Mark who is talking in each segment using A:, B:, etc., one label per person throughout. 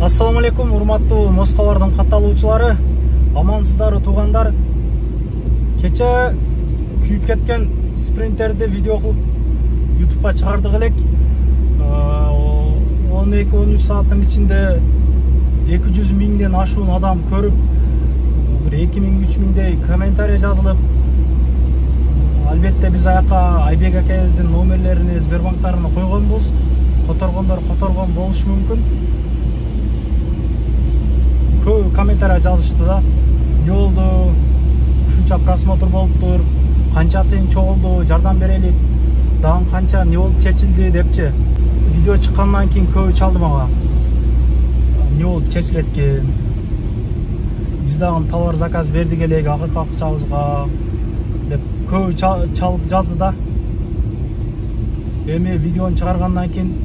A: Ассаламу алейкум, урматтуу Москвалардын катталуучулары. Амансыздар туугандар. Кече күйүп кеткен спринтерди видео кылып YouTube'га чыгардык элек. 12-13 сааттын ичинде 200 миңден ашуун адам көрүп, бир 2000-3000 миңдей комментарий жазылып, албетте биз аяка Айбек акебиздин номерлерини, Сбербанктарына койгонбуз. Которгондор которгон болушу мүмкүн. Көп комментарий жазышты да. Не болду? Ушунча просмотр болуптур. Канча тыйын чогулду? Жардам берелик. Дагы канча не болуп чечилди депчи. Видео чыккандан кийин көбү чалды мага. Не болуп чечилет экен? Биз дагы товар заказ бердик элек акчабызга деп көбү чалып жазды да. Эми видеону чыгаргандан кийин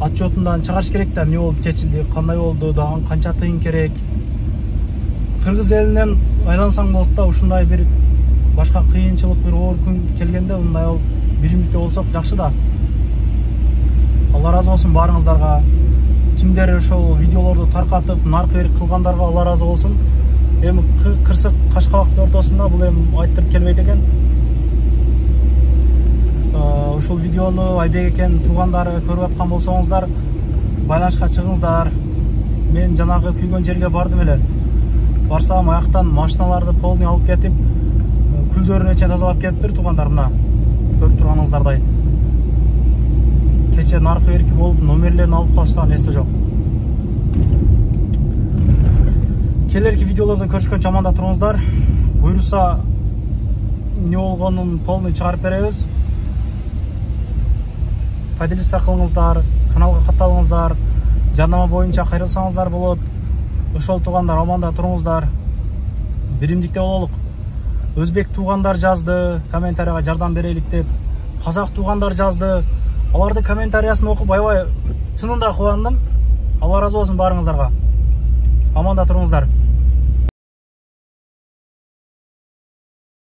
A: отчетундан чыгарыш керек да, не болуп чечилди, кандай болду, дагы канча тыйын керек. Кыргыз элинен айлансаң болот да, ушундай бир башка кыйынчылык, бир оор күн келгенде мындай биримдикте болсок жакшы да. Алла разы болсун баарыңыздарга. Кимдер ошол видеолорду таркатып, наркы берик кылгандарга Алла разы болсун. Эми кырсык Кашкабактын ортосунда бул эми айттырып келбейт экен. Ушул видеону Айбек экен туугандары көрүп аткан болсоңуздар, байланышка чыгыңыздар. Мен жанагы күйгөн жерге бардым эле. Барсам аяктан машиналарды полный алып кетип, күлдөрүнө чейин тазалап кетиптир туугандар, мына көрүп турганыңыздардай. Кече наркы берки болуп, номерлерин алып калыштан эсте жок. Келерки видеолорду көрүшкөнчө аманда туруңуздар. Буйруса не болгонун полный чыгарып беребиз. Поделиться кылыңыздар, каналга катталыңыздар, жарнама боюнча кайрылсаңыздар болот. Ошол туугандар аманда туруңуздар. Биримдикте бололук. Өзбек туугандар жазды, комментарийга жардам берелик деп. Казак туугандар жазды. Алардын комментариясын окуп аябай чынында кубандым. Алла разы болсун баарыңыздарга. Аманда туруңуздар.